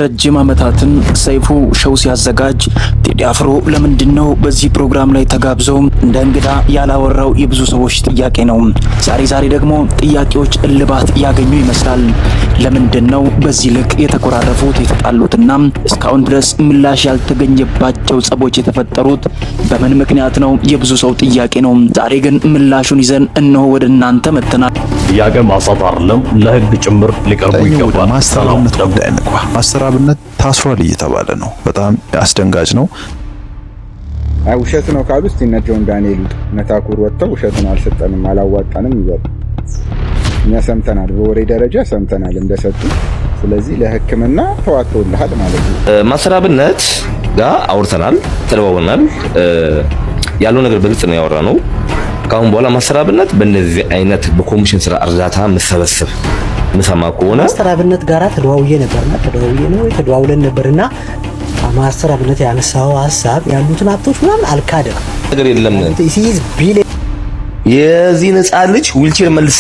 ረጅም ዓመታትን ሰይፉ ሾው ሲያዘጋጅ ቴዲ አፍሮ ለምንድነው በዚህ ፕሮግራም ላይ ተጋብዘው እንደ እንግዳ ያላወራው የብዙ ሰዎች ጥያቄ ነው። ዛሬ ደግሞ ጥያቄዎች እልባት ያገኙ ይመስላል። ለምንድነው በዚህ ልክ የተቆራረፉት የተጣሉትና እስካሁን ድረስ ምላሽ ያልተገኘባቸው ጸቦች የተፈጠሩት በምን ምክንያት ነው? የብዙ ሰው ጥያቄ ነው። ዛሬ ግን ምላሹን ይዘን እነሆ ወደ እናንተ መጥተናል። ጥያቄ ማሳት አይደለም ለህግ ጭምር ሊቀርቡ ይገባል። ማስተር አብነት ታስሯል እየተባለ ነው። በጣም አስደንጋጭ ነው። ውሸት ነው ካሉ እስቲ እነ ጆን ዳንኤል እነ ታኩር ወጥተው ውሸቱን አልሰጠንም አላዋጣንም ይላሉ። እኛ ሰምተናል፣ በወሬ ደረጃ ሰምተናል እንደሰጡ። ስለዚህ ለህክምና ተዋጥቶልሃል ማለት ነው። ማስተር አብነት ጋር አውርተናል፣ ተደዋውለናል። ያለው ነገር በግልጽ ነው ያወራነው። ካሁን በኋላ ማስተር አብነት በእነዚህ አይነት በኮሚሽን ስራ እርዳታ መሰበሰብ ምሰማ ከሆነ ማስተር አብነት ጋራ ተደዋውለን ነበርና ማስተር አብነት ያነሳው ሐሳብ ያሉትን ሀብቶች ምናምን አልካደም ነገር የለም። የዚህ ነፃ ልጅ ዊልቸር መልስ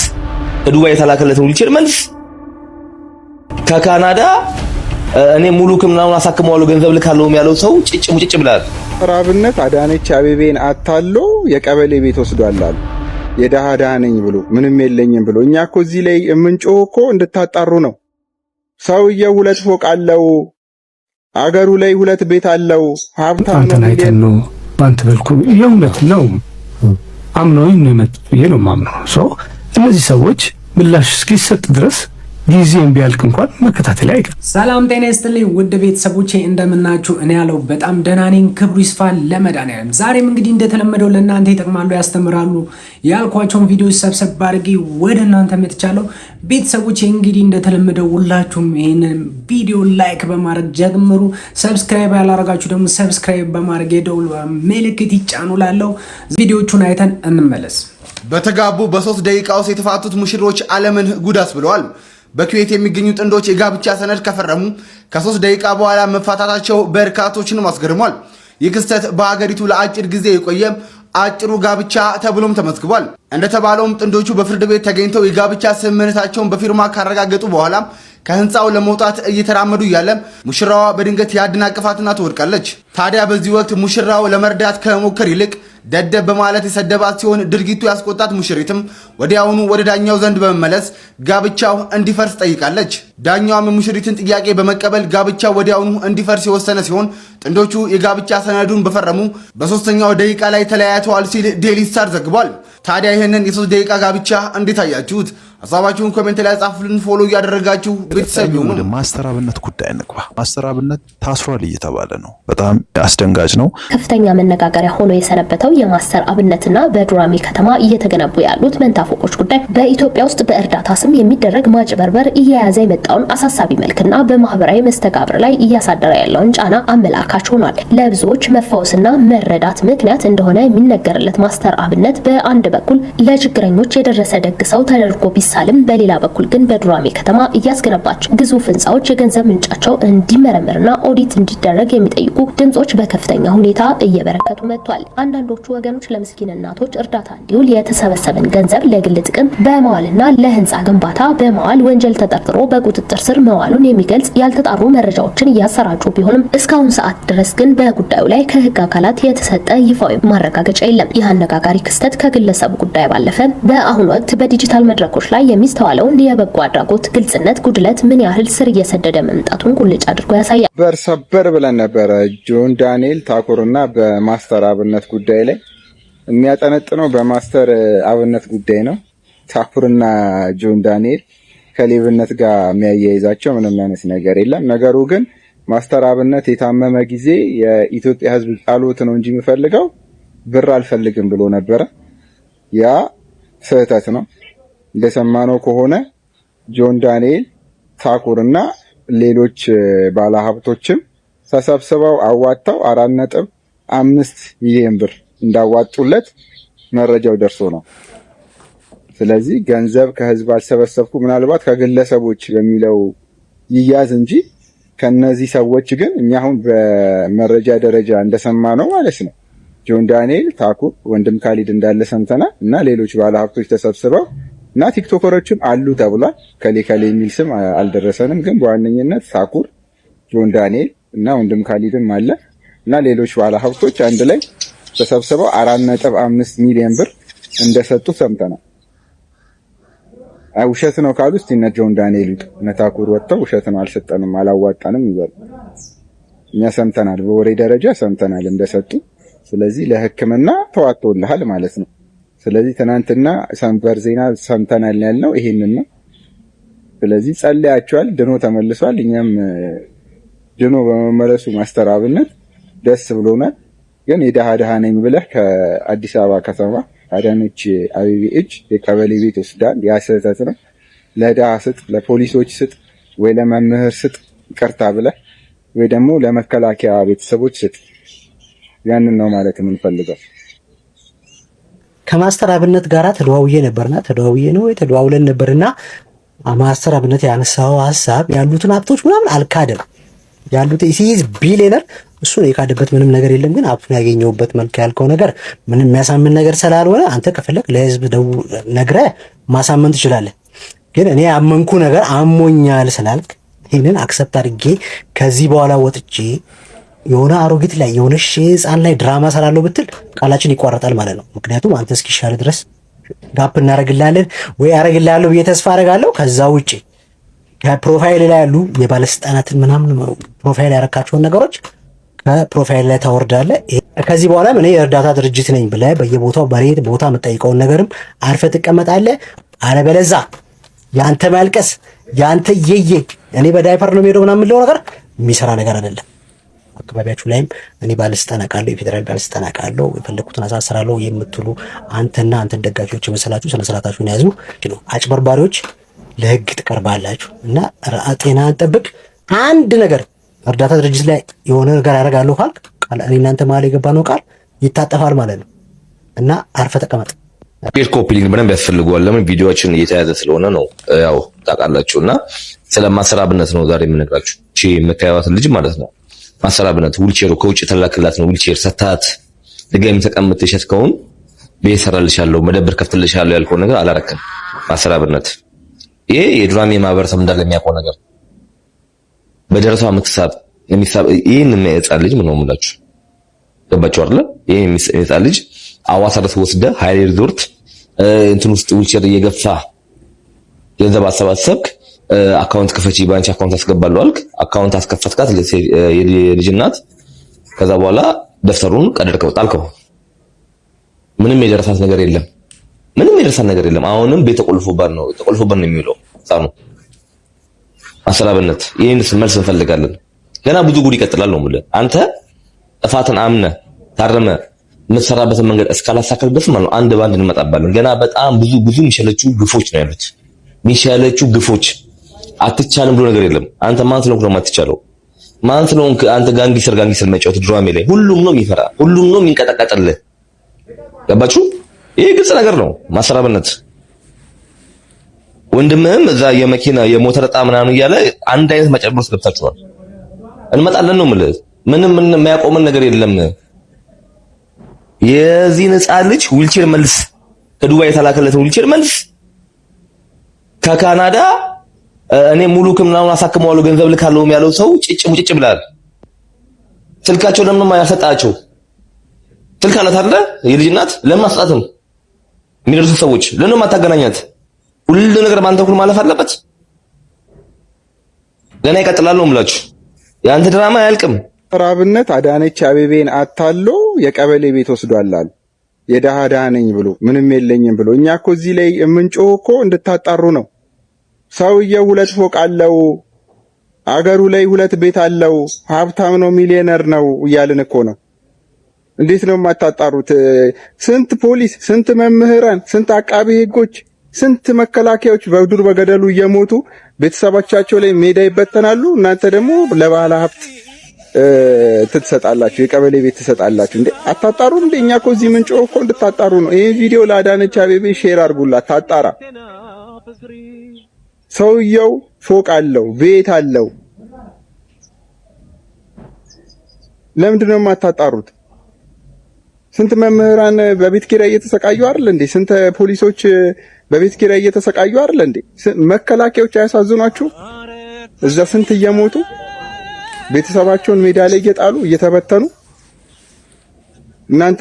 ዱባይ የተላከለት ዊልቸር መልስ ከካናዳ እኔ ሙሉ ህክምናውን አሳክመዋለሁ ገንዘብ ልካለሁ ያለው ሰው ጭጭ ብላል። ማስተር አብነት አዳነች አቤቤን አታሎ የቀበሌ ቤት ወስዷል አሉ። የደሃ ነኝ ብሎ ምንም የለኝም ብሎ። እኛ እኮ እዚህ ላይ የምንጮህ እኮ እንድታጣሩ ነው። ሰውየው 2 ፎቅ አለው፣ አገሩ ላይ 2 ቤት አለው፣ ሀብታም ነው። ባንተ በልኩ የእውነት ነው አምነውኝ ነው የመጡት ብዬ ነው የማምነው። እነዚህ ሰዎች ምላሽ እስኪሰጥ ድረስ ጊዜም ቢያልቅ እንኳን መከታተል አይቀርም። ሰላም ጤና ይስጥልኝ ውድ ቤተሰቦቼ እንደምናችሁ፣ እኔ ያለው በጣም ደህና ነኝ። ክብሩ ይስፋ ለመድኃኒዓለም። ዛሬም እንግዲህ እንደተለመደው ለእናንተ ይጠቅማሉ ያስተምራሉ ያልኳቸውን ቪዲዮዎች ሰብሰብ አድርጌ ወደ እናንተ መጥቻለሁ። ቤተሰቦቼ እንግዲህ እንደተለመደው ሁላችሁም ይሄንን ቪዲዮ ላይክ በማድረግ ጀምሩ። ሰብስክራይብ ያላረጋችሁ ደግሞ ሰብስክራይብ በማድረግ የደውል ምልክት ይጫኑ። ላለው ቪዲዮቹን አይተን እንመለስ። በተጋቡ በ3 ደቂቃ ውስጥ የተፋቱት ሙሽሮች ዓለምን ጉዳስ ብለዋል። በኩዌት የሚገኙ ጥንዶች የጋብቻ ሰነድ ከፈረሙ ከ3 ደቂቃ በኋላ መፋታታቸው በርካቶችን አስገርሟል። ይህ ክስተት በአገሪቱ ለአጭር ጊዜ የቆየ አጭሩ ጋብቻ ተብሎም ተመዝግቧል። እንደተባለውም ጥንዶቹ በፍርድ ቤት ተገኝተው የጋብቻ ስምምነታቸውን በፊርማ ካረጋገጡ በኋላ ከህንፃው ለመውጣት እየተራመዱ እያለ ሙሽራዋ በድንገት ያደናቅፋትና ትወድቃለች። ታዲያ በዚህ ወቅት ሙሽራው ለመርዳት ከመሞከር ይልቅ ደደብ በማለት የሰደባት ሲሆን ድርጊቱ ያስቆጣት ሙሽሪትም ወዲያውኑ ወደ ዳኛው ዘንድ በመመለስ ጋብቻው እንዲፈርስ ጠይቃለች። ዳኛውም የሙሽሪትን ጥያቄ በመቀበል ጋብቻው ወዲያውኑ እንዲፈርስ የወሰነ ሲሆን ጥንዶቹ የጋብቻ ሰነዱን በፈረሙ በ3ኛው ደቂቃ ላይ ተለያይተዋል ሲል ዴይሊ ስታር ዘግቧል። ታዲያ ይህንን የ3 ደቂቃ ጋብቻ እንዴት አያችሁት? ሐሳባችሁን ኮሜንት ላይ ጻፉልን። ፎሎ እያደረጋችሁ ቤተሰብ ይሁኑ። ማስተር አብነት ጉዳይ እንግባ። ማስተር አብነት ታስሯል እየተባለ ነው። በጣም አስደንጋጭ ነው። ከፍተኛ መነጋገሪያ ሆኖ የሰነበተው የማስተር አብነትና በዱራሜ ከተማ እየተገነቡ ያሉት መንታ ፎቆች ጉዳይ በኢትዮጵያ ውስጥ በእርዳታ ስም የሚደረግ ማጭበርበር እየያዘ የመጣውን አሳሳቢ መልክና በማህበራዊ መስተጋብር ላይ እያሳደረ ያለውን ጫና አመላካች ሆኗል። ለብዙዎች መፈወስና መረዳት ምክንያት እንደሆነ የሚነገርለት ማስተር አብነት በአንድ በኩል ለችግረኞች የደረሰ ደግ ሰው ተደርጎ ቢሳልም በሌላ በኩል ግን በዱራሜ ከተማ እያስገነባቸው ግዙፍ ህንጻዎች የገንዘብ ምንጫቸው እንዲመረመርና ኦዲት እንዲደረግ የሚጠይቁ ድምጾች በከፍተኛ ሁኔታ እየበረከቱ መጥቷል። አንዳንዶቹ ወገኖች ለምስኪን እናቶች እርዳታ እንዲውል የተሰበሰበን ገንዘብ ለግል ጥቅም በመዋልና ለህንጻ ግንባታ በመዋል ወንጀል ተጠርጥሮ በቁጥጥር ስር መዋሉን የሚገልጽ ያልተጣሩ መረጃዎችን እያሰራጩ ቢሆንም እስካሁን ሰዓት ድረስ ግን በጉዳዩ ላይ ከህግ አካላት የተሰጠ ይፋዊ ማረጋገጫ የለም። ይህ አነጋጋሪ ክስተት ከግለሰቡ ጉዳይ ባለፈ በአሁኑ ወቅት በዲጂታል መድረኮች ላይ የሚስተዋለውን የበጎ አድራጎት ግልጽነት ጉድለት ምን ያህል ስር እየሰደደ መምጣቱን ቁልጭ አድርጎ ያሳያል። በርሰበር ብለን ነበረ ጆን ዳንኤል ታኩርና በማስተር አብነት ጉዳይ ላይ የሚያጠነጥነው በማስተር አብነት ጉዳይ ነው። ታኩርና ጆን ዳንኤል ከሌብነት ጋር የሚያያይዛቸው ምንም አይነት ነገር የለም። ነገሩ ግን ማስተር አብነት የታመመ ጊዜ የኢትዮጵያ ህዝብ ጸሎት ነው እንጂ የሚፈልገው ብር አልፈልግም ብሎ ነበረ። ያ ስህተት ነው። እንደሰማነው ከሆነ ጆን ዳንኤል ታኩርና ሌሎች ባለሀብቶችም ተሰብስበው አዋጣው 4.5 ሚሊዮን ብር እንዳዋጡለት መረጃው ደርሶ ነው። ስለዚህ ገንዘብ ከህዝብ አልሰበሰብኩ ምናልባት ከግለሰቦች በሚለው ይያዝ እንጂ ከነዚህ ሰዎች ግን እኛ አሁን በመረጃ ደረጃ እንደሰማነው ማለት ነው ጆን ዳንኤል ታኩር ወንድም ካሊድ እንዳለ ሰምተናል እና ሌሎች ባለሀብቶች ተሰብስበው እና ቲክቶከሮችም አሉ ተብሏል። ከሌ የሚል ስም አልደረሰንም፣ ግን በዋነኝነት ታኩር ጆን ዳንኤል እና ወንድም ካሊድም አለ እና ሌሎች ባለሀብቶች አንድ ላይ ተሰብስበው 4.5 ሚሊዮን ብር እንደሰጡ ሰምተናል። ውሸት ነው ካሉ እስቲ እነ ጆን ዳንኤል እነ ታኩር ወጥተው ውሸት ነው አልሰጠንም አላዋጣንም ይበሉ። እኛ ሰምተናል፣ በወሬ ደረጃ ሰምተናል እንደሰጡ። ስለዚህ ለሕክምና ተዋጥቶልሃል ማለት ነው። ስለዚህ ትናንትና ሰንበር ዜና ሰምተናል ያልነው ይሄንን ነው። ስለዚህ ጸልያቸዋል፣ ድኖ ተመልሷል። እኛም ድኖ በመመለሱ ማስተር አብነት ደስ ብሎናል። ግን የደሃ ነኝ ብለህ ከአዲስ አበባ ከተማ አዳነች አቤቤ እጅ የቀበሌ ቤት ወስዳል። ያ ስህተት ነው። ለደሃ ስጥ፣ ለፖሊሶች ስጥ፣ ወይ ለመምህር ስጥ ይቅርታ ብለህ ወይ ደግሞ ለመከላከያ ቤተሰቦች ስጥ። ያንን ነው ማለት የምንፈልገው። ከማስተር አብነት ጋራ ተደዋውለን ነበርና ማስተር አብነት ያነሳው ሐሳብ ያሉትን ሀብቶች ምናምን አልካደም። ያሉት ኢሲዝ ቢሊየነር እሱ ነው የካደበት ምንም ነገር የለም። ግን ሀብቱን ያገኘውበት መልክ ያልከው ነገር ምንም የሚያሳምን ነገር ስላልሆነ አንተ ከፈለክ ለህዝብ ነግረህ ማሳመን ትችላለህ። ግን እኔ ያመንኩ ነገር አሞኛል ስላልክ ይሄንን አክሰፕት አድርጌ ከዚህ በኋላ ወጥቼ የሆነ አሮጊት ላይ የሆነ ህፃን ላይ ድራማ ሰራለሁ ብትል ቃላችን ይቋረጣል ማለት ነው። ምክንያቱም አንተ እስኪሻል ድረስ ጋፕ እናደርግልሃለን ወይ አደርግልሃለሁ ብዬ ተስፋ አደርጋለሁ። ከዛ ውጪ ከፕሮፋይል ላይ ያሉ የባለስልጣናትን ምናምን ፕሮፋይል ያረካቸውን ነገሮች ከፕሮፋይል ላይ ታወርዳለህ። ከዚህ በኋላ እኔ የእርዳታ ድርጅት ነኝ ብለህ በየቦታው በሬት ቦታ የምጠይቀውን ነገርም አርፈህ ትቀመጣለህ። አለበለዚያ ያንተ ማልቀስ ያንተ የየ እኔ በዳይፐር ነው የምሄደው ምናምን የምለው ነገር የሚሰራ ነገር አይደለም። አካባቢያችሁ ላይም እኔ ባለስልጣን አውቃለሁ፣ የፌደራል ባለስልጣን አውቃለሁ፣ የፈለኩትን አሳስራለሁ የምትሉ አንተና አንተን ደጋፊዎች የመሰላችሁ ስነ ስርዓታችሁን ያዙ። አጭበርባሪዎች ለህግ ትቀርባላችሁ እና ጤናን ጠብቅ። አንድ ነገር እርዳታ ድርጅት ላይ የሆነ ነገር አደርጋለሁ ካልክ ቃል እኔ እናንተ መሀል የገባነው ቃል ይታጠፋል ማለት ነው እና አርፈህ ተቀመጥ። ፔር ኮፒ ሊንክ በደንብ ያስፈልገዋል። ለምን ቪዲዮዎችን እየተያዘ ስለሆነ ነው ያው ታውቃላችሁ። እና ስለማስተር አብነት ነው ዛሬ የምነግራችሁ። እቺ የምታዩት ልጅ ማለት ነው ማስተር አብነት ዊልቼሩ ከውጭ ተላክላት ነው። ዊልቼር ሰታት ድጋሚ ተቀምጥ ተሸትከውን ቤት ሰራልሻለሁ መደብር ከፍትልሻለሁ ያልከው ነገር አላረከም ማስተር አብነት። ይሄ የድራሜ ማህበረሰብ እንዳለ የሚያውቀው ነገር በደረቷ ምትሳብ ይሄን የሚያጻ ልጅ ምን ነው የምላችሁ ገባችሁ አይደል? ይሄ የሚያጻ ልጅ አዋሳ ድረስ ወስደህ ሃይሌ ሪዞርት እንትን ውስጥ ዊልቼር እየገፋ ገንዘብ አሰባሰብክ። አካውንት ከፈቺ ባንክ አካውንት አስገባለሁ አልክ። አካውንት አስከፈትካት የልጅ እናት። ከዛ በኋላ ደፍተሩን ቀደድከው ጣልከው። ምንም የደረሳት ነገር የለም። አሁንም ቤት ተቆልፎባት ነው የሚውለው ህፃኑ ማስተር አብነት። ይሄን መልስ እንፈልጋለን። ገና ብዙ ጉድ ይቀጥላል ነው የምልህ። አንተ ጥፋትን አምነህ ታረመ የምትሰራበትን መንገድ እስካላሳከል ድረስ ማለት ነው አንድ ባንድ እንመጣባለን። ገና በጣም ብዙ የሚሸለቹ ግፎች ነው ያሉት። የሚሸለቹ ግፎች አትቻልም ብሎ ነገር የለም። አንተ ማን ስለሆንክ ነው የማትቻለው? ማን ስለሆንክ አንተ ጋንጊስተር መጫወት ድራሜ ላይ ሁሉም ነው የሚፈራ፣ ሁሉም ነው የሚንቀጠቀጥልህ። ገባችሁ? ይሄ ግልጽ ነገር ነው። ማስተር አብነት ወንድምህም እዛ የመኪና የሞተር ዕጣ ምናምን እያለ አንድ አይነት ማጨበርበር ውስጥ ገብታችኋል። እንመጣለን ነው የምልህ። ምንም የሚያቆመን ነገር የለም። የዚህ ሕፃን ልጅ ዊልቼር መልስ፣ ከዱባይ የተላከለትን ዊልቼር መልስ፣ ከካናዳ እኔ ሙሉ ሕክምናውን አሳክመዋለሁ ገንዘብ ልካለሁ ያለው ሰው ሙጭጭ ብላል። ስልካቸው ለምን ማያሰጣቸው? ስልክ አላት አይደል? የልጅ እናት ለምን አስጣትም? የሚደርሱ ሰዎች ለምን ማታገናኛት? ሁሉ ነገር ባንተ በኩል ማለፍ አለበት። ገና ይቀጥላል ነው የምላችሁ። ያንተ ድራማ አያልቅም። ማስተር አብነት አዳነች አቤቤን አታሎ የቀበሌ ቤት ወስዷል አሉ። የደሃ ነኝ ብሎ ምንም የለኝም ብሎ። እኛ እኮ እዚህ ላይ የምንጮህ እኮ እንድታጣሩ ነው። ሰውየው 2 ፎቅ አለው፣ አገሩ ላይ 2 ቤት አለው፣ ሀብታም ነው፣ ሚሊዮነር ነው እያልን እኮ ነው። እንዴት ነው የማታጣሩት? ስንት ፖሊስ፣ ስንት መምህራን፣ ስንት አቃቢ ህጎች፣ ስንት መከላከያዎች በዱር በገደሉ እየሞቱ ቤተሰቦቻቸው ላይ ሜዳ ይበተናሉ። እናንተ ደግሞ ለባለ ሀብት ትሰጣላችሁ፣ የቀበሌ ቤት ትሰጣላችሁ። እንዴ አታጣሩ እንዴ? እኛ እኮ እዚህ ምንጮህ እኮ እንድታጣሩ ነው። ይሄ ቪዲዮ ለአዳነች አቤቤ ሼር አድርጉላት፣ ታጣራ። ሰውየው ፎቅ አለው፣ ቤት አለው። ለምንድን ነው የማታጣሩት? ስንት መምህራን በቤት ኪራይ እየተሰቃዩ አይደል እንዴ? ስንት ፖሊሶች በቤት ኪራይ እየተሰቃዩ አይደል እንዴ? መከላከያዎች አያሳዝኗችሁ? እዛ ስንት እየሞቱ ቤተሰባቸውን ሜዳ ላይ እየጣሉ እየተበተኑ እናንተ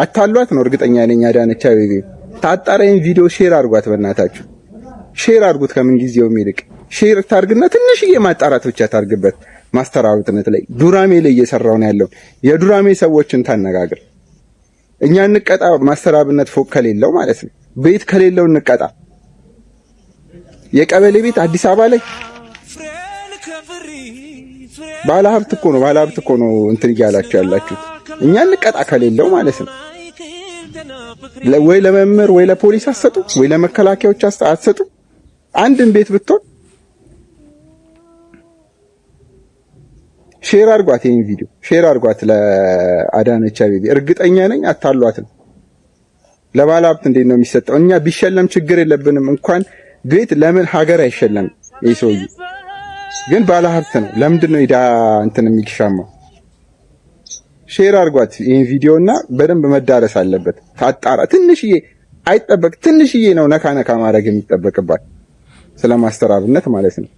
አታሏት ነው እርግጠኛ ነኝ። አዳነች አቤቤ ታጣራይን ቪዲዮ ሼር አድርጓት፣ በእናታችሁ ሼር አድርጉት። ከምን ጊዜው የሚልቅ ሼር ታርግና ትንሽዬ ማጣራት ብቻ ታርግበት። ማስተር አብነት ላይ ዱራሜ ላይ እየሰራው ነው ያለው። የዱራሜ ሰዎችን ታነጋግር። እኛ እንቀጣ፣ ማስተር አብነት ፎቅ ከሌለው ማለት ነው፣ ቤት ከሌለው እንቀጣ። የቀበሌ ቤት አዲስ አበባ ላይ ባለሀብት እኮ ነው እንትን እያላችሁ ያላችሁት። እኛ እንቀጣ ከሌለው ማለት ነው። ወይ ለመምህር ወይ ለፖሊስ አሰጡ፣ ወይ ለመከላከያዎች አሰጡ። አንድን ቤት ብትሆን ሼር አድርጓት፣ ይሄን ቪዲዮ ሼር አድርጓት ለአዳነች አቤቤ። እርግጠኛ ነኝ አታሏትም። ለባለሀብት እንዴት ነው የሚሰጠው? እኛ ቢሸለም ችግር የለብንም። እንኳን ቤት ለምን ሀገር አይሸለም? ይሄ ሰውዬ ግን ባለሀብት ነው። ለምንድን ነው ሄዳ እንትን የሚሻማው? ሼር አድርጓት ይሄን ቪዲዮና በደንብ መዳረስ አለበት። ታጣራ። ትንሽዬ ነው ነካ ማድረግ የሚጠበቅባት ስለማስተር አብነት ማለት ነው።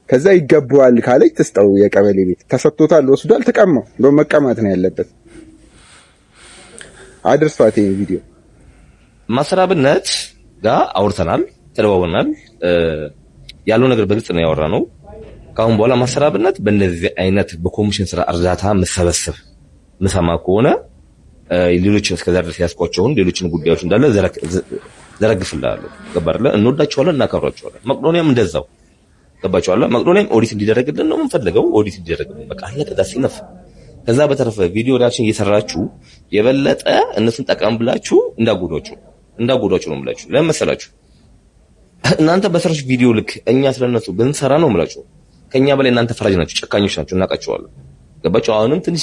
ከዛ ይገባዋል ካለች ትስጠው። የቀበሌ ቤት ተሰጥቶታል፣ ወስዷል፣ ተቀማው። እንደውም መቀማት ነው ያለበት። አድርሷት ይሄን ቪዲዮ። ማስተር አብነት ጋር አውርተናል፣ ተደዋውለናል። ያለው ነገር በግልጽ ነው ያወራነው። ካሁን በኋላ ማስተር አብነት በእንደዚህ አይነት በኮሚሽን ስራ እርዳታ መሰበሰብ ምሰማ ከሆነ ሌሎች እስከዛ ድረስ ያስቆጨውን ሌሎችን ጉዳዮች እንዳለ ዘረግፍልሃለሁ። ገባርለ እንወዳቸዋለን፣ እናከብራቸዋለን። መቅዶኒያም እንደዛው ገባቸዋለሁ። መቅዶኒያም ኦዲት እንዲደረግልን ነው የምንፈልገው። ኦዲት እንዲደረግልን በቃ አለቀ። ዳስ ይነፍ። ከዛ በተረፈ ቪዲዮ ዳችን እየሰራችሁ የበለጠ እነሱን ጠቀም ብላችሁ እንዳጎዷቸው ነው የምላችሁ። ለምን መሰላችሁ? እናንተ በሰራችሁ ቪዲዮ ልክ እኛ ስለነሱ ብንሰራ ነው የምላችሁ። ከኛ በላይ እናንተ ፈራጅ ናችሁ፣ ጨካኞች ናችሁ፣ እናውቃቸዋለን። ገባችሁ? አሁንም ትንሽ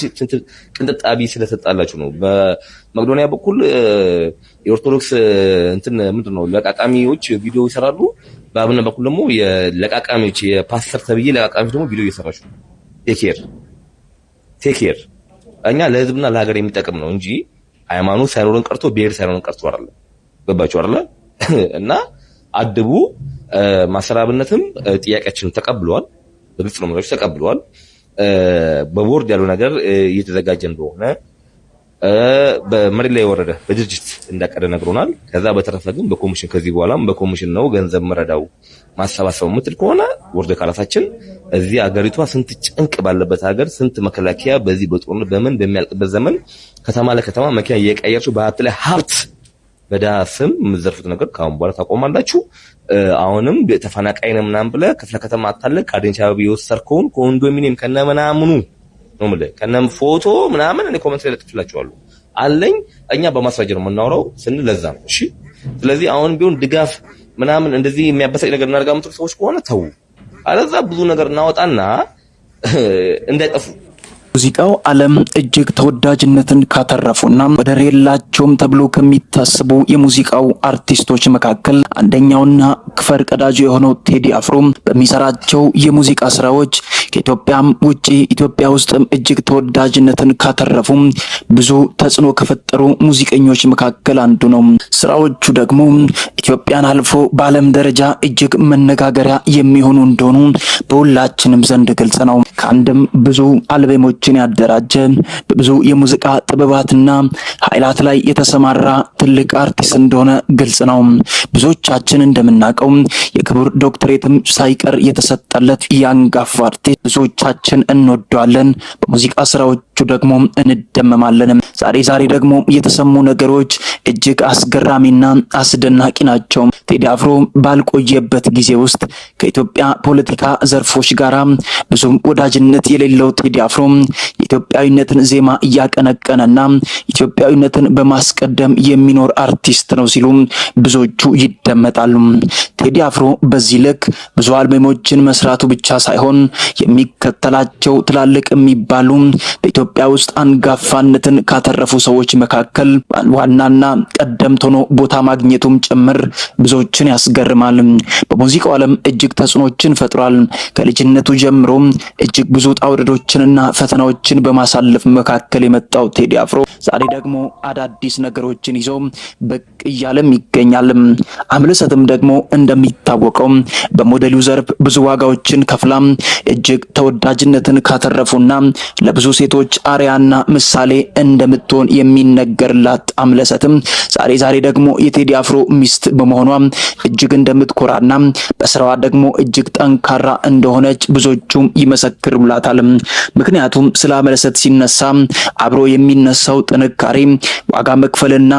ቅንጥጣቢ ስለሰጣላችሁ ነው። በመቅዶኒያ በኩል የኦርቶዶክስ እንትን ምንድነው ለቃቃሚዎች ቪዲዮ ይሰራሉ። በአብነት በኩል ደግሞ የለቃቃሚዎች የፓስተር ተብዬ ለቃቃሚዎች ደግሞ ቪዲዮ እየሰራችሁ ቴክ ኬር። እኛ ለህዝብና ለሀገር የሚጠቅም ነው እንጂ ሃይማኖት ሳይኖርን ቀርቶ ብሔር ሳይኖርን ቀርቶ አይደለም። ገባችሁ አይደለ? እና አድቡ። ማስተር አብነትም ጥያቄያችንን ተቀብሏል። በግልጽ ነው ማለት ተቀብሏል። በቦርድ ያለው ነገር እየተዘጋጀ እንደሆነ በመሬት ላይ የወረደ በድርጅት እንዳቀደ ነግሮናል። ከዛ በተረፈ ግን በኮሚሽን ከዚህ በኋላም በኮሚሽን ነው ገንዘብ መረዳው ማሰባሰብ የምትል ከሆነ ወርደ ካላታችን እዚህ አገሪቷ ስንት ጭንቅ ባለበት ሀገር ስንት መከላከያ በዚህ በጦርነት በምን በሚያልቅበት ዘመን ከተማ ለከተማ መኪና እየቀያየራችሁ በሀብት ላይ ሀብት በዳ ስም የምትዘርፉት ነገር ካሁን በኋላ ታቆማላችሁ። አሁንም ተፈናቃይ ነው ምናምን ብለህ ክፍለ ከተማ አታለ ከአዲስ አበባ የወሰድከውን ኮንዶሚኒየም ከነመናምኑ ነው ማለት ከነም ፎቶ ምናምን እኔ ኮሜንት ላይ ለጥፍላችኋለሁ አለኝ። እኛ በማስረጃ ነው የምናወራው ስንለዛ ነው። እሺ፣ ስለዚህ አሁን ቢሆን ድጋፍ ምናምን እንደዚህ የሚያበሳጭ ነገር እናርጋ የምትሉ ሰዎች ከሆነ ተው፣ አለዛ ብዙ ነገር እናወጣና እንዳይጠፉ። ሙዚቃው ዓለም እጅግ ተወዳጅነትን ካተረፉና ወደር የላቸውም ተብሎ ከሚታሰቡ የሙዚቃው አርቲስቶች መካከል አንደኛውና ክፈር ቀዳጁ የሆነው ቴዲ አፍሮ በሚሰራቸው የሙዚቃ ስራዎች ከኢትዮጵያም ውጪ ኢትዮጵያ ውስጥም እጅግ ተወዳጅነትን ካተረፉ ብዙ ተጽዕኖ ከፈጠሩ ሙዚቀኞች መካከል አንዱ ነው። ስራዎቹ ደግሞ ኢትዮጵያን አልፎ በዓለም ደረጃ እጅግ መነጋገሪያ የሚሆኑ እንደሆኑ በሁላችንም ዘንድ ግልጽ ነው። ከአንድም ብዙ አልበሞች ያደራጀ በብዙ የሙዚቃ ጥበባትና ኃይላት ላይ የተሰማራ ትልቅ አርቲስት እንደሆነ ግልጽ ነው። ብዙዎቻችን እንደምናውቀው የክብር ዶክትሬትም ሳይቀር የተሰጠለት ያንጋፋ አርቲስት ብዙዎቻችን እንወደዋለን። በሙዚቃ ስራዎቹ ደግሞ እንደመማለን። ዛሬ ደግሞ የተሰሙ ነገሮች እጅግ አስገራሚና አስደናቂ ናቸው። ቴዲ አፍሮ ባልቆየበት ጊዜ ውስጥ ከኢትዮጵያ ፖለቲካ ዘርፎች ጋር ብዙም ወዳጅነት የሌለው ቴዲ አፍሮ የኢትዮጵያዊነትን ዜማ እያቀነቀነና ኢትዮጵያዊነትን በማስቀደም የሚኖር አርቲስት ነው ሲሉ ብዙዎቹ ይደመጣሉ። ቴዲ አፍሮ በዚህ ልክ ብዙ አልበሞችን መስራቱ ብቻ ሳይሆን የሚከተላቸው ትላልቅ የሚባሉ በኢትዮጵያ በኢትዮጵያ ውስጥ አንጋፋነትን ካተረፉ ሰዎች መካከል ዋናና ቀደምት ሆኖ ቦታ ማግኘቱም ጭምር ብዙዎችን ያስገርማል። በሙዚቃው ዓለም እጅግ ተጽዕኖችን ፈጥሯል። ከልጅነቱ ጀምሮ እጅግ ብዙ ጣውረዶችንና ፈተናዎችን በማሳለፍ መካከል የመጣው ቴዲ አፍሮ ዛሬ ደግሞ አዳዲስ ነገሮችን ይዞ ብቅ እያለም ይገኛል። አምለሰትም ደግሞ እንደሚታወቀው በሞዴሉ ዘርፍ ብዙ ዋጋዎችን ከፍላ እጅግ ተወዳጅነትን ካተረፉና ለብዙ ሴቶች አርያና ምሳሌ እንደምትሆን የሚነገርላት አምለሰትም ዛሬ ደግሞ የቴዲ አፍሮ ሚስት በመሆኗ እጅግ እንደምትኮራና በስራዋ ደግሞ እጅግ ጠንካራ እንደሆነች ብዙዎቹም ይመሰክሩላታል። ምክንያቱም ስለ አምለሰት ሲነሳ አብሮ የሚነሳው ጥንካሬ፣ ዋጋ መክፈልና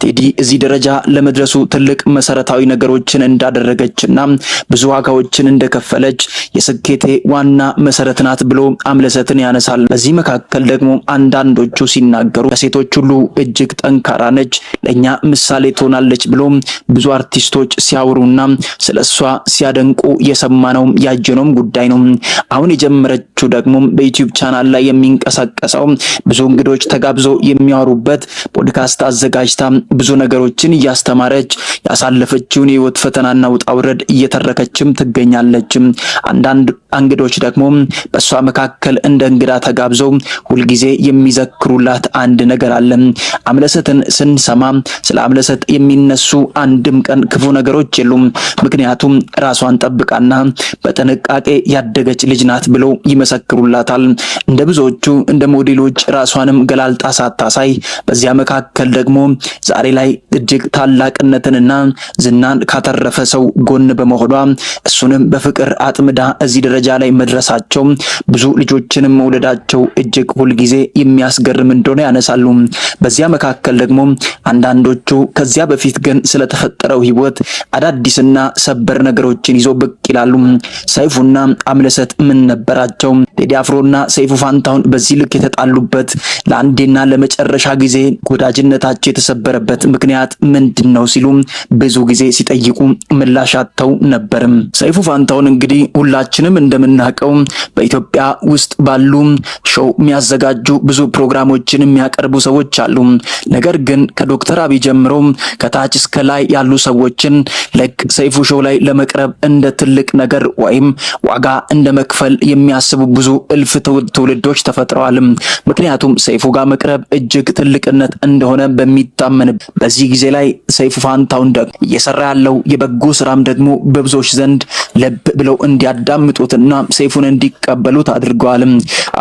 ቴዲ እዚህ ደረጃ ለመድረሱ ትልቅ መሰረታዊ ነገሮችን እንዳደረገችና ብዙ ዋጋዎችን እንደከፈለች የስኬቴ ዋና መሰረት ናት ብሎ አምለሰትን ያነሳል። በዚህ መካከል ደግሞ አንዳንዶቹ ሲናገሩ ከሴቶች ሁሉ እጅግ ጠንካራ ነች፣ ለኛ ምሳሌ ትሆናለች ብሎ ብዙ አርቲስቶች ሲያወሩና ስለሷ ሲያደንቁ የሰማነው ያየነውም ጉዳይ ነው። አሁን የጀመረችው ደግሞ በዩቲዩብ ቻናል ላይ የሚንቀሳቀሰው ብዙ እንግዶች ተጋብዘው የሚያወሩበት ፖድካስት አዘጋጅታ ብዙ ነገሮችን እያስተማረች ያሳለፈችውን የህይወት ፈተናና ውጣ ውረድ እየተረከችም ትገኛለች። አንዳንድ እንግዶች ደግሞ በሷ መካከል እንደ እንግዳ ተጋብዘው ሁልጊዜ የሚዘክሩላት አንድ ነገር አለ። አምለሰትን ስንሰማ ስለ አምለሰት የሚነሱ አንድም ቀን ክፉ ነገሮች የሉም። ምክንያቱም ራሷን ጠብቃና በጥንቃቄ ያደገች ልጅ ናት ብለው ይመሰክሩላታል። እንደ ብዙዎቹ እንደ ሞዴሎች ራሷንም ገላልጣ ሳታሳይ በዚያ መካከል ደግሞ ዛሬ ላይ እጅግ ታላቅነትንና ዝናን ካተረፈ ሰው ጎን በመሆኗ እሱንም በፍቅር አጥምዳ እዚህ ደረጃ ላይ መድረሳቸው ብዙ ልጆችንም መውለዳቸው እጅግ ሁልጊዜ የሚያስገርም እንደሆነ ያነሳሉ። በዚያ መካከል ደግሞ አንዳንዶቹ ከዚያ በፊት ግን ስለተፈጠረው ህይወት አዳዲስና ሰበር ነገሮችን ይዞ ብቅ ይላሉ። ሰይፉና አምለሰት ምን ነበራቸው? ቴዲ አፍሮና ሰይፉ ፋንታሁን በዚህ ልክ የተጣሉበት ለአንዴና ለመጨረሻ ጊዜ ወዳጅነታቸው የተሰበረበት ምክንያት ምንድነው ሲሉ ብዙ ጊዜ ሲጠይቁ ምላሽ አጥተው ነበር። ሰይፉ ፋንታሁን እንግዲህ ሁላችንም እንደምናውቀው በኢትዮጵያ ውስጥ ባሉ ሾው የሚያዘጋጁ ብዙ ፕሮግራሞችን የሚያቀርቡ ሰዎች አሉ። ነገር ግን ከዶክተር አብይ ጀምሮ ከታች እስከ ላይ ያሉ ሰዎችን ለክ ሰይፉ ሾው ላይ ለመቅረብ እንደ ትልቅ ነገር ወይም ዋጋ እንደ መክፈል የሚያስቡ ብዙ እልፍ ትውልዶች ተፈጥረዋል። ምክንያቱም ሰይፉ ጋር መቅረብ እጅግ ትልቅነት እንደሆነ በሚታመን በዚህ ጊዜ ላይ ሰይፉ ፋንታሁን ደግሞ እየሰራ ያለው የበጎ ስራም ደግሞ በብዙዎች ዘንድ ለብ ብለው እንዲያዳምጡትና ሰይፉን እንዲቀበሉት አድርገዋል።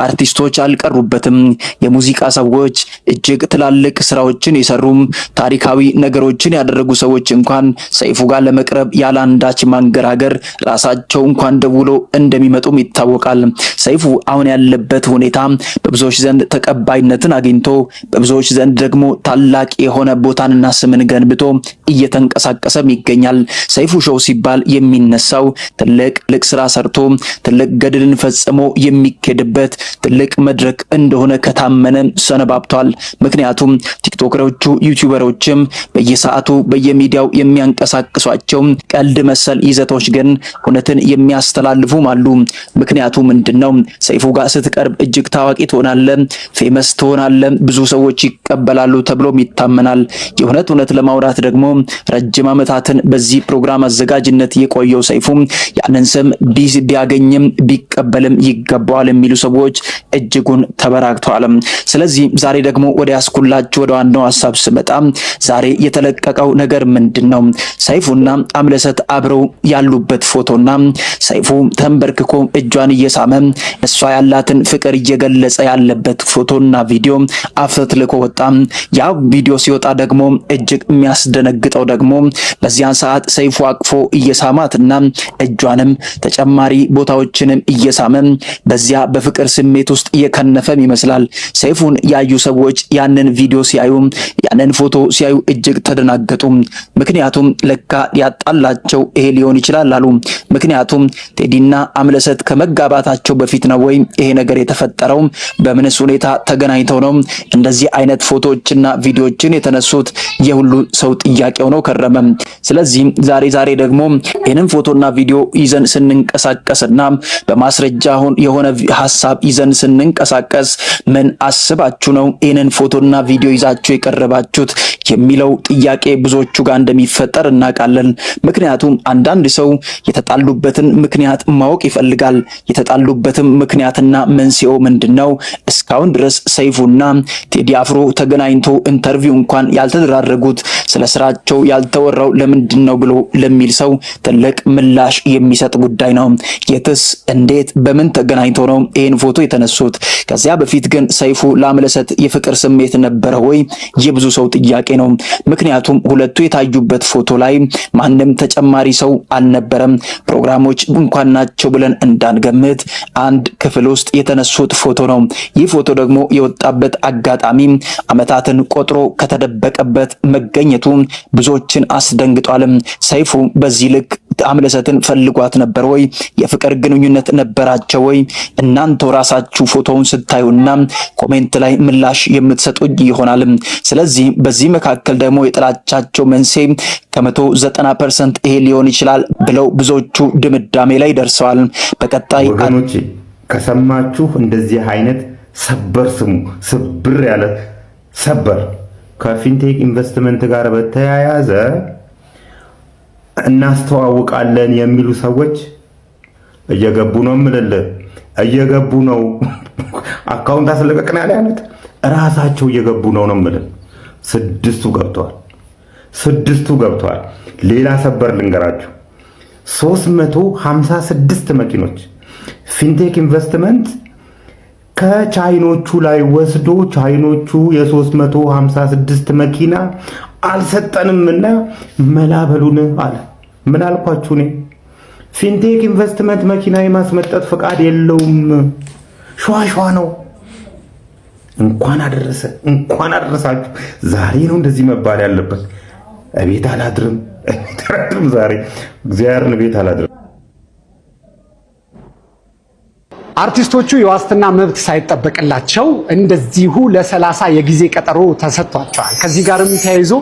አርቲስቶች አልቀሩበትም። የሙዚቃ ሰዎች እጅግ ትላልቅ ስራዎችን የሰሩ ታሪካዊ ነገሮችን ያደረጉ ሰዎች እንኳን ሰይፉ ጋር ለመቅረብ ያላንዳች ማንገራገር ራሳቸው እንኳን ደውሎ እንደሚመጡም ይታወቃል። ሰይፉ አሁን ያለበት ሁኔታ በብዙዎች ዘንድ ተቀባይነትን አግኝቶ በብዙዎች ዘንድ ደግሞ ታላቅ የሆነ ቦታንና ስምን ገንብቶ እየተንቀሳቀሰም ይገኛል። ሰይፉ ሾው ሲባል የሚነሳው ትልቅ ስራ ሰርቶ ትልቅ ገድልን ፈጽሞ የሚኬድበት ትልቅ መድረክ እንደሆነ ከታመነ ሰነባብቷል። ምክንያቱም ቲክቶከሮቹ ዩቲዩበሮችም በየሰዓቱ በየሚዲያው የሚያንቀሳቅሷቸው ቀልድ መሰል ይዘቶች ግን እውነትን የሚያስተላልፉም አሉ። ምክንያቱ ምንድነው? ሰይፉ ጋር ስትቀርብ እጅግ ታዋቂ ትሆናለህ፣ ፌመስ ትሆናለህ፣ ብዙ ሰዎች ይቀበላሉ ተብሎም ይታመናል። የእውነት ለማውራት ደግሞ ረጅም ዓመታትን በዚህ ፕሮግራም አዘጋጅነት የቆየው ሰይፉ ያንን ስም ቢያገኝም ቢቀበልም ይገባዋል የሚሉ ሰዎች እጅጉን ተበራክተዋል። ስለዚህ ዛሬ ደግሞ ወደ ያስኩላችሁ ወደ ዋናው ሐሳብ ስመጣ ዛሬ የተለቀቀው ነገር ምንድነው? ሰይፉና አምለሰት አብረው ያሉበት ፎቶና ሰይፉ ተንበርክኮ እጇን እየሳመ እሷ ያላትን ፍቅር እየገለጸ ያለበት ፎቶና ቪዲዮ አፈትልኮ ወጣ። ያ ቪዲዮ ሲወጣ ደግሞ እጅግ የሚያስደነግጠው ደግሞ በዚያን ሰዓት ሰይፉ አቅፎ እየሳማትና እጇንም ተጨማሪ ቦታዎችንም እየሳመ በዚያ በፍቅር ስሜት ውስጥ እየከነፈም ይመስላል። ሰይፉን ያዩ ሰዎች ያንን ቪዲዮ ሲያዩ ያንን ፎቶ ሲያዩ እጅግ ተደናገጡ። ምክንያቱም ለካ ያጣላቸው ይሄ ሊሆን ይችላል አሉ። ምክንያቱም ቴዲና አምለሰት ከመጋባታቸው በፊት ነው ወይ ይሄ ነገር የተፈጠረው? በምንስ ሁኔታ ተገናኝተው ነው እንደዚህ አይነት ፎቶዎችና ቪዲዮዎችን የተነሱት? የሁሉ ሰው ጥያቄው ነው ከረመ። ስለዚህ ዛሬ ደግሞ ይሄንን ፎቶና ቪዲዮ ይዘን ስንንቀሳቀስና በማስረጃ የሆነ ሐሳብ ይዘን ስንንቀሳቀስ ለማንቀሳቀስ ምን አስባችሁ ነው ይህንን ፎቶና ቪዲዮ ይዛችሁ የቀረባችሁት የሚለው ጥያቄ ብዙዎቹ ጋር እንደሚፈጠር እናውቃለን። ምክንያቱም አንዳንድ ሰው የተጣሉበትን ምክንያት ማወቅ ይፈልጋል። የተጣሉበትም ምክንያትና መንስኤው ምንድነው? እስካሁን ድረስ ሰይፉና ቴዲ አፍሮ ተገናኝቶ ኢንተርቪው እንኳን ያልተደራረጉት ስለ ስራቸው ያልተወራው ለምንድነው ብሎ ለሚል ሰው ትልቅ ምላሽ የሚሰጥ ጉዳይ ነው። የትስ እንዴት በምን ተገናኝቶ ነው ይህን ፎቶ የተነሱት? ከዚያ በፊት ግን ሰይፉ ለአምለሰት የፍቅር ስሜት ነበረ ወይ? የብዙ ሰው ጥያቄ ነው። ምክንያቱም ሁለቱ የታዩበት ፎቶ ላይ ማንም ተጨማሪ ሰው አልነበረም። ፕሮግራሞች እንኳን ናቸው ብለን እንዳንገምት አንድ ክፍል ውስጥ የተነሱት ፎቶ ነው። ይህ ፎቶ ደግሞ የወጣበት አጋጣሚ አመታትን ቆጥሮ ከተደበቀበት መገኘቱ ብዙዎችን አስደንግጧል። ሰይፉ በዚህ ልክ አምለሰትን ፈልጓት ነበር ወይ? የፍቅር ግንኙነት ነበራቸው ወይ? እናንተው ራሳችሁ ፎቶውን ስታዩና ኮሜንት ላይ ምላሽ የምትሰጡ ይሆናል። ስለዚህ በዚህ መካከል ደግሞ የጥላቻቸው መንስኤ ከ190% ይሄ ሊሆን ይችላል ብለው ብዙዎቹ ድምዳሜ ላይ ደርሰዋል። በቀጣይ ወገኖቼ ከሰማችሁ እንደዚህ አይነት ሰበር ስሙ ስብር ያለ ሰበር ከፊንቴክ ኢንቨስትመንት ጋር በተያያዘ እናስተዋውቃለን የሚሉ ሰዎች እየገቡ ነው። ምልልህ እየገቡ ነው። አካውንት አስለቀቅና ያሉት ራሳቸው እየገቡ ነው ምልል። ስድስቱ ገብተዋል። ሌላ ሰበር ልንገራችሁ። 356 መኪኖች ፊንቴክ ኢንቨስትመንት ከቻይኖቹ ላይ ወስዶ ቻይኖቹ የ356 መኪና አልሰጠንምና መላበሉን አለ። ምን አልኳችሁ? እኔ ፊንቴክ ኢንቨስትመንት መኪና የማስመጠጥ ፍቃድ የለውም። ሸዋሸዋ ነው። እንኳን አደረሳችሁ። ዛሬ ነው እንደዚህ መባል ያለበት። እቤት አላድርም ዛሬ እግዚአብሔርን ቤት አላድርም። አርቲስቶቹ የዋስትና መብት ሳይጠበቅላቸው እንደዚሁ ለ30 የጊዜ ቀጠሮ ተሰጥቷቸዋል። ከዚህ ጋርም ተያይዞ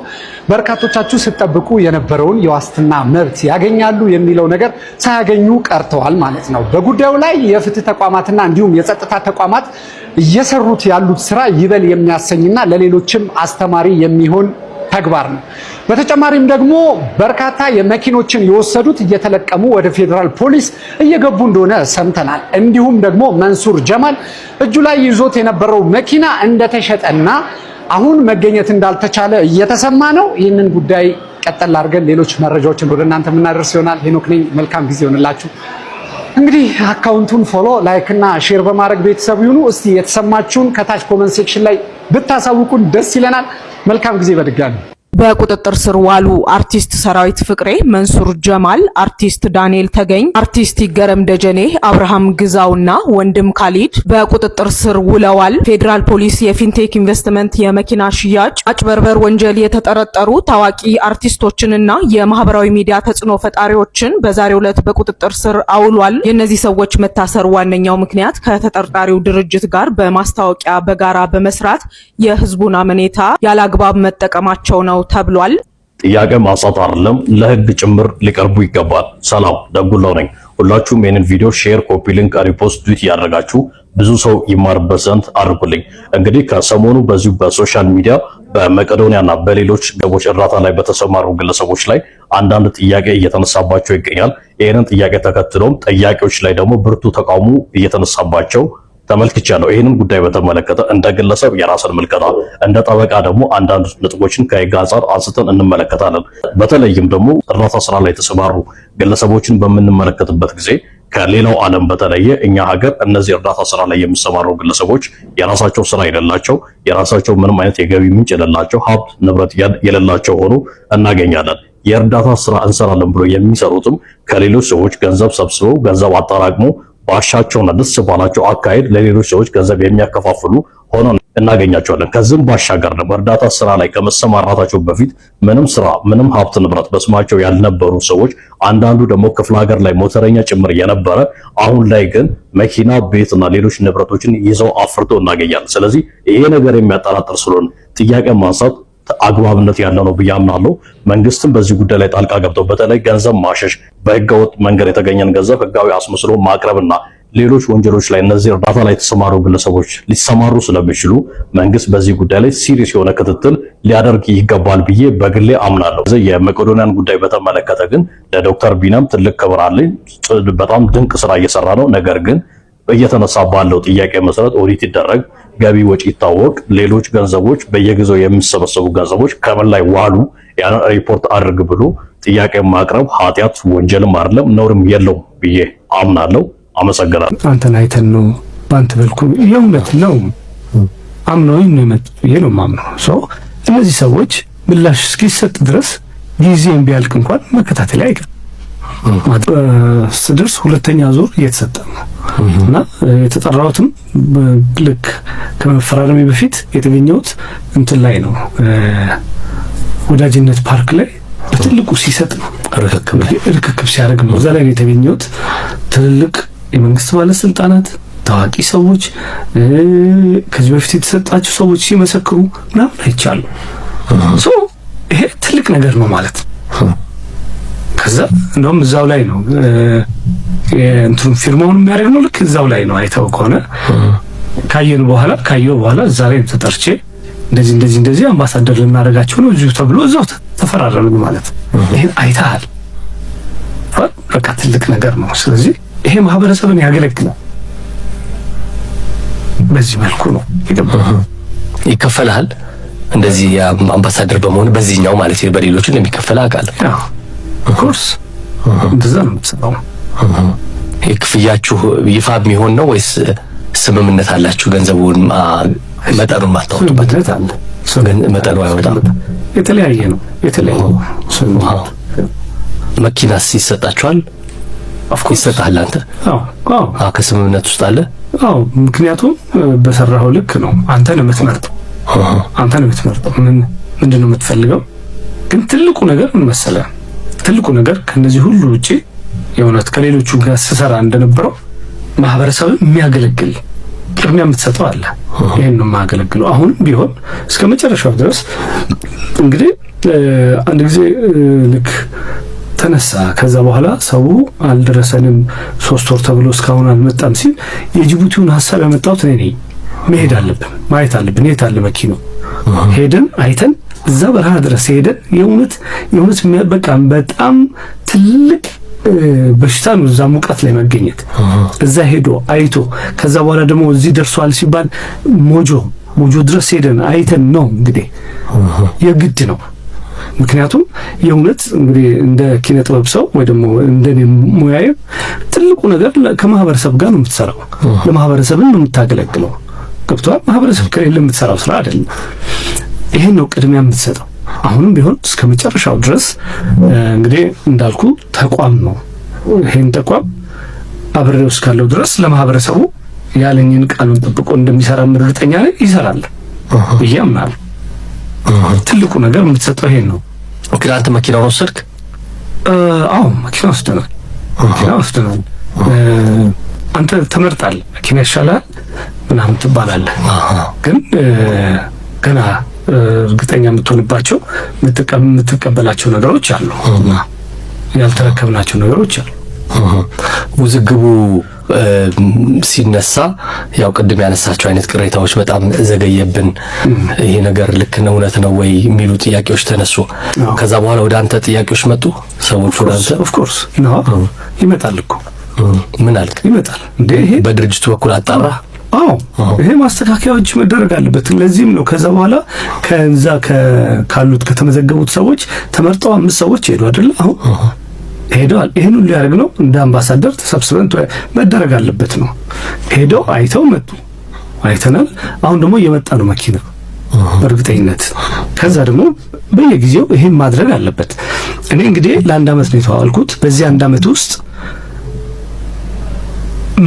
በርካቶቻችሁ ስትጠብቁ የነበረውን የዋስትና መብት ያገኛሉ የሚለው ነገር ሳያገኙ ቀርተዋል ማለት ነው። በጉዳዩ ላይ የፍትህ ተቋማትና እንዲሁም የጸጥታ ተቋማት እየሰሩት ያሉት ስራ ይበል የሚያሰኝና ለሌሎችም አስተማሪ የሚሆን ተግባር ነው። በተጨማሪም ደግሞ በርካታ የመኪኖችን የወሰዱት እየተለቀሙ ወደ ፌዴራል ፖሊስ እየገቡ እንደሆነ ሰምተናል። እንዲሁም ደግሞ መንሱር ጀማል እጁ ላይ ይዞት የነበረው መኪና እንደተሸጠና አሁን መገኘት እንዳልተቻለ እየተሰማ ነው። ይህንን ጉዳይ ቀጠል አድርገን ሌሎች መረጃዎችን ወደ እናንተ የምናደርስ ይሆናል። ሄኖክ ነኝ። መልካም ጊዜ ይሆንላችሁ። እንግዲህ አካውንቱን ፎሎ፣ ላይክ እና ሼር በማድረግ ቤተሰብ ይሁኑ። እስቲ የተሰማችሁን ከታች ኮመንት ሴክሽን ላይ ብታሳውቁን ደስ ይለናል። መልካም ጊዜ በድጋሚ። በቁጥጥር ስር ዋሉ አርቲስት ሰራዊት ፍቅሬ፣ መንሱር ጀማል፣ አርቲስት ዳንኤል ተገኝ፣ አርቲስት ይገረም ደጀኔ፣ አብርሃም ግዛውና ወንድም ካሊድ በቁጥጥር ስር ውለዋል። ፌዴራል ፖሊስ የፊንቴክ ኢንቨስትመንት የመኪና ሽያጭ አጭበርበር ወንጀል የተጠረጠሩ ታዋቂ አርቲስቶችንና የማህበራዊ ሚዲያ ተጽዕኖ ፈጣሪዎችን በዛሬው ዕለት በቁጥጥር ስር አውሏል። የእነዚህ ሰዎች መታሰር ዋነኛው ምክንያት ከተጠርጣሪው ድርጅት ጋር በማስታወቂያ በጋራ በመስራት የህዝቡን አመኔታ ያለአግባብ መጠቀማቸው ነው ተብሏል። ጥያቄ ማንሳት አይደለም ለህግ ጭምር ሊቀርቡ ይገባል። ሰላም ደጉላው ነኝ። ሁላችሁም ይህንን ቪዲዮ ሼር፣ ኮፒ ሊንክ፣ ሪፖስት፣ ዱት ያደረጋችሁ ብዙ ሰው ይማርበት ዘንድ አድርጉልኝ። እንግዲህ ከሰሞኑ በዚሁ በሶሻል ሚዲያ በመቄዶንያና በሌሎች ገቦች እርዳታ ላይ በተሰማሩ ግለሰቦች ላይ አንዳንድ ጥያቄ እየተነሳባቸው ይገኛል። ይህንን ጥያቄ ተከትሎም ጥያቄዎች ላይ ደግሞ ብርቱ ተቃውሞ እየተነሳባቸው ተመልክቻለሁ። ይህንን ጉዳይ በተመለከተ እንደ ግለሰብ የራስን ምልከታ፣ እንደ ጠበቃ ደግሞ አንዳንድ ነጥቦችን ከህግ አንጻር አንስተን እንመለከታለን። በተለይም ደግሞ እርዳታ ስራ ላይ የተሰማሩ ግለሰቦችን በምንመለከትበት ጊዜ ከሌላው ዓለም በተለየ እኛ ሀገር እነዚህ እርዳታ ስራ ላይ የሚሰማሩ ግለሰቦች የራሳቸው ስራ የሌላቸው፣ የራሳቸው ምንም አይነት የገቢ ምንጭ የሌላቸው፣ ሀብት ንብረት የሌላቸው ሆኖ እናገኛለን። የእርዳታ ስራ እንሰራለን ብሎ የሚሰሩትም ከሌሎች ሰዎች ገንዘብ ሰብስበው ገንዘብ አጠራቅሞ ባሻቸውና ደስ ባላቸው አካሄድ ለሌሎች ሰዎች ገንዘብ የሚያከፋፍሉ ሆኖ እናገኛቸዋለን። ከዚህም ባሻገር ደግሞ እርዳታ ስራ ላይ ከመሰማራታቸው በፊት ምንም ስራ ምንም ሀብት ንብረት በስማቸው ያልነበሩ ሰዎች፣ አንዳንዱ ደግሞ ክፍለ ሀገር ላይ ሞተረኛ ጭምር የነበረ አሁን ላይ ግን መኪና፣ ቤትና ሌሎች ንብረቶችን ይዘው አፍርቶ እናገኛለን። ስለዚህ ይሄ ነገር የሚያጠራጥር ስለሆነ ጥያቄ ማንሳት አግባብነት ያለው ነው ብዬ አምናለሁ። መንግስትም በዚህ ጉዳይ ላይ ጣልቃ ገብተው በተለይ ገንዘብ ማሸሽ፣ በህገወጥ መንገድ የተገኘን ገንዘብ ህጋዊ አስመስሎ ማቅረብና ሌሎች ወንጀሎች ላይ እነዚህ እርዳታ ላይ የተሰማሩ ግለሰቦች ሊሰማሩ ስለሚችሉ መንግስት በዚህ ጉዳይ ላይ ሲሪየስ የሆነ ክትትል ሊያደርግ ይገባል ብዬ በግሌ አምናለሁ። የመቄዶንያን ጉዳይ በተመለከተ ግን ለዶክተር ቢናም ትልቅ ክብር አለኝ። በጣም ድንቅ ስራ እየሰራ ነው። ነገር ግን እየተነሳ ባለው ጥያቄ መሰረት ኦዲት ይደረግ፣ ገቢ ወጪ ይታወቅ፣ ሌሎች ገንዘቦች በየጊዜው የሚሰበሰቡ ገንዘቦች ከምን ላይ ዋሉ ያን ሪፖርት አድርግ ብሎ ጥያቄ ማቅረብ ኃጢአት ወንጀልም አይደለም ነውርም የለውም ብዬ አምናለሁ። አመሰግናለሁ። አንተን አይተን ነው ባንተ በልኩ የእውነት ነው አምነውኝ ነው የመጡት ብዬ ነው የማምነው። ሰው እነዚህ ሰዎች ምላሽ እስኪሰጥ ድረስ ጊዜም ቢያልቅ እንኳን መከታተል አይቀርም። ስድርስ ሁለተኛ ዙር እየተሰጠ ነው እና የተጠራሁትም ልክ ከመፈራረሜ በፊት የተገኘሁት እንትን ላይ ነው ወዳጅነት ፓርክ ላይ በትልቁ ሲሰጥ ነው ርክክብ ሲያደርግ ነው። እዛ ላይ ነው የተገኘሁት። ትልልቅ የመንግስት ባለስልጣናት፣ ታዋቂ ሰዎች፣ ከዚህ በፊት የተሰጣቸው ሰዎች ሲመሰክሩ ምናምን አይቻሉ። ሶ ይሄ ትልቅ ነገር ነው ማለት ነው። ከዛ እንደውም እዛው ላይ ነው እንትኑ ፊርማውን የሚያደርግ ነው። ልክ እዛው ላይ ነው አይተው ከሆነ ካየው በኋላ እዛ ላይ ተጠርቼ እንደዚህ አምባሳደር ልናደርጋቸው ነው እዚሁ ተብሎ እዛው ተፈራረምን ማለት ነው። ይሄን አይተሃል። በቃ ትልቅ ነገር ነው። ስለዚህ ይሄ ማህበረሰብን ያገለግላል። በዚህ መልኩ ነው ይከፈልሃል። እንደዚህ አምባሳደር በመሆን በዚህኛው ማለት ነው። በሌሎቹ እንደሚከፈል አውቃለሁ። ኦፍኮርስ እንደዛ ነው የምትሰራው። የክፍያችሁ ይፋ የሚሆን ነው ወይስ ስምምነት አላችሁ? ገንዘቡን መጠኑን ማታወጡበት አለ? መጠኑ አይወጣም። የተለያየ ነው። መኪናስ ይሰጣችኋል? ኦፍኮርስ ይሰጣል። አንተ ከስምምነት ውስጥ አለ? ምክንያቱም በሰራው ልክ ነው። አንተ ነው የምትመርጠው። ምንድን ነው የምትፈልገው? ግን ትልቁ ነገር ምን መሰለህ? ትልቁ ነገር ከነዚህ ሁሉ ውጪ የእውነት ከሌሎቹ ጋር ስሰራ እንደነበረው ማህበረሰብን የሚያገለግል ቅድሚያ የምትሰጠው አለ። ይሄን ነው የማገለግለው አሁንም ቢሆን እስከ መጨረሻው ድረስ። እንግዲህ አንድ ጊዜ ልክ ተነሳ። ከዛ በኋላ ሰው አልደረሰንም 3 ወር ተብሎ እስካሁን አልመጣም ሲል የጅቡቲውን ሐሳብ ያመጣሁት እኔ ነኝ። መሄድ አለብን፣ ማየት አለብን። የት አለ መኪናው? ሄደን አይተን እዛ በረሃ ድረስ ሄደን የእውነት በቃ በጣም ትልቅ በሽታ ነው እዛ ሙቀት ላይ መገኘት። እዛ ሄዶ አይቶ ከዛ በኋላ ደግሞ እዚህ ደርሷል ሲባል ሞጆ ድረስ ሄደን አይተን ነው እንግዲህ የግድ ነው። ምክንያቱም የእውነት እንግዲህ እንደ ኪነ ጥበብ ሰው ወይ ደግሞ እንደኔ ሙያዬ ትልቁ ነገር ከማህበረሰብ ጋር ነው የምትሰራው። ለማህበረሰብን ነው የምታገለግለው። ገብቶሃል? ማህበረሰብ ከሌለ የምትሰራው ስራ አይደለም። ይሄን ነው ቅድሚያ የምትሰጠው። አሁንም ቢሆን እስከ መጨረሻው ድረስ እንግዲህ እንዳልኩ ተቋም ነው። ይሄን ተቋም አብሬው እስካለው ድረስ ለማህበረሰቡ ያለኝን ቃሉን ጠብቆ እንደሚሰራ እርግጠኛ ነኝ። ይሰራል ብዬ አምናለሁ። ትልቁ ነገር የምትሰጠው ይሄን ነው። ግን አንተ መኪናውን ወሰድክ? አዎ መኪና ወስደናል። አንተ ትመርጣለህ። መኪና ይሻላል ምናምን ትባላለህ። ግን ገና እርግጠኛ የምትሆንባቸው የምትቀበላቸው ነገሮች አሉ፣ ያልተረከብናቸው ነገሮች አሉ። ውዝግቡ ሲነሳ ያው ቅድም ያነሳቸው አይነት ቅሬታዎች በጣም ዘገየብን፣ ይሄ ነገር ልክ ነው እውነት ነው ወይ የሚሉ ጥያቄዎች ተነሱ። ከዛ በኋላ ወደ አንተ ጥያቄዎች መጡ ሰዎች ወደ አንተ? ኦፍ ኮርስ ይመጣል እኮ። ምን አልክ? ይመጣል እንዴ? ይሄ በድርጅቱ በኩል አጣራ? ይሄ ማስተካከያዎች መደረግ አለበት። ለዚህም ነው ከዛ በኋላ ከዛ ካሉት ከተመዘገቡት ሰዎች ተመርጠው 5 ሰዎች ሄዱ አይደል? አሁን ሄደዋል። ይሄን ሁሉ ያደርግ ነው እንደ አምባሳደር ተሰብስበን መደረግ አለበት ነው። ሄደው አይተው መጡ። አይተናል። አሁን ደግሞ እየመጣ ነው መኪና በእርግጠኝነት። ከዛ ደግሞ በየጊዜው ይሄን ማድረግ አለበት። እኔ እንግዲህ ለ1 ዓመት ነው የተዋልኩት። በዚህ 1 ዓመት ውስጥ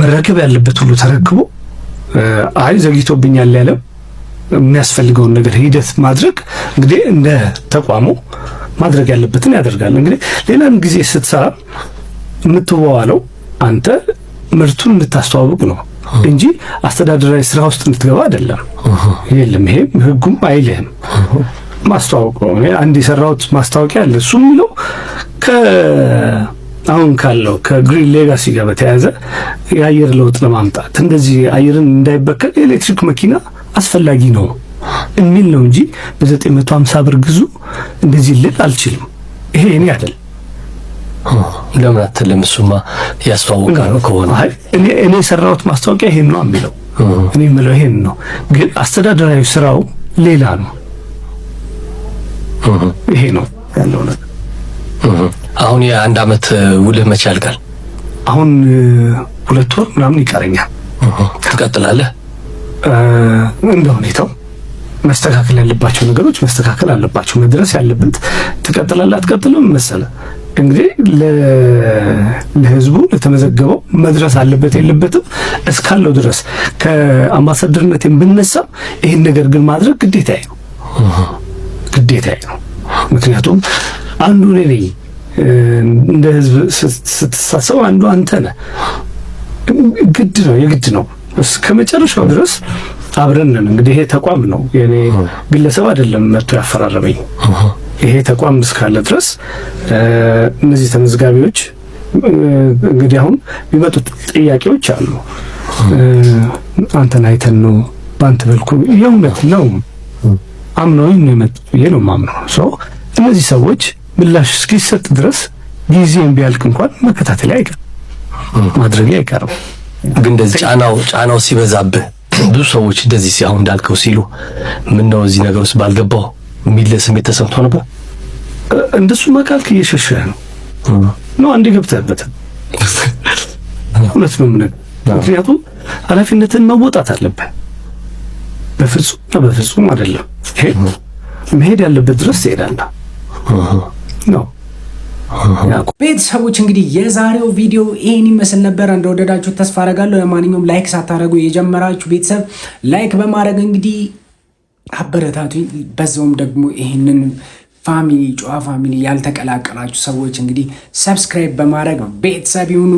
መረከብ ያለበት ሁሉ ተረክቦ ዘግይቶብኛል ያለው የሚያስፈልገውን ነገር ሂደት ማድረግ እንግዲህ እንደ ተቋሙ ማድረግ ያለበትን ያደርጋል። እንግዲህ ሌላም ጊዜ ስትሰራ የምትዋዋለው አንተ ምርቱን እንድታስተዋውቅ ነው እንጂ አስተዳደራዊ ስራ ውስጥ እንድትገባ አይደለም። የለም ይሄ ህጉም አይልህም። ማስተዋወቅ ነው። አንድ የሰራሁት ማስታወቂያ አለ። እሱ የሚለው አሁን ካለው ከግሪን ሌጋሲ ጋር በተያያዘ የአየር ለውጥ ለማምጣት እንደዚህ አየርን እንዳይበከል የኤሌክትሪክ መኪና አስፈላጊ ነው የሚል ነው እንጂ በ950 ብር ግዙ እንደዚህ ልል አልችልም። ይሄ እኔ አይደል። ለምን አትልም? እሱማ ያስተዋውቃል ከሆነ እኔ የሰራሁት ማስታወቂያ ይሄን ነው የሚለው። እኔ የምለው ይሄን ነው፣ ግን አስተዳደራዊ ስራው ሌላ ነው። ይሄ ነው ያለው ነገር። አሁን የአንድ አመት ውልህ መቼ ያልቃል? አሁን 2 ወር ምናምን ይቀረኛል። ትቀጥላለህ? እንደ ሁኔታው መስተካከል ያለባቸው ነገሮች መስተካከል አለባቸው። መድረስ ያለበት ትቀጥላለህ አትቀጥልም መሰለ እንግዲህ ለህዝቡ ለተመዘገበው መድረስ አለበት የለበትም እስካለው ድረስ ከአምባሳደርነት ብነሳ ይሄን ነገር ግን ማድረግ ግዴታዬ ነው። ምክንያቱም አንዱ እኔ ነኝ። እንደ ህዝብ ስትሳሰብ አንዱ አንተ ነህ። የግድ ነው እስከ መጨረሻው ድረስ አብረን ነን። እንግዲህ ይሄ ተቋም ነው፣ የኔ ግለሰብ አይደለም መጥቶ ያፈራረመኝ። ይሄ ተቋም እስካለ ድረስ እነዚህ ተመዝጋቢዎች እንግዲህ አሁን የሚመጡት ጥያቄዎች አሉ። አንተን አይተን ነው በአንተ መልኩ የእውነት ነው አምነውኝ ነው የመጡት ብዬ ነው የማምነው። እነዚህ ሰዎች ምላሽ እስኪሰጥ ድረስ ጊዜም ቢያልቅ እንኳን መከታተል አይቀርም፣ ማድረግ አይቀርም። ግን እንደዚህ ጫናው ሲበዛብህ ብዙ ሰዎች እንደዚህ ሲያሁን እንዳልከው ሲሉ ምን ነው እዚህ ነገር ውስጥ ባልገባው የሚል ስሜት ተሰምቶ ነበር። እንደሱ ማካልክ እየሸሸህ ነው አንዴ ገብተህበት ሁለት ነው ምን። ምክንያቱም ኃላፊነትን መወጣት አለብህ። በፍጹም አይደለም ይሄ መሄድ ያለበት ድረስ ትሄዳለህ ነው። ቤተሰቦች እንግዲህ የዛሬው ቪዲዮ ይሄን ይመስል ነበር። እንደወደዳችሁ ተስፋ አደርጋለሁ። ለማንኛውም ላይክ ሳታረጉ የጀመራችሁ ቤተሰብ ላይክ በማድረግ እንግዲህ አበረታቱኝ። በዛውም ደግሞ ይሄንን ፋሚሊ ጨዋ ፋሚሊ ያልተቀላቀላችሁ ሰዎች እንግዲህ ሰብስክራይብ በማድረግ ቤተሰብ ይሁኑ።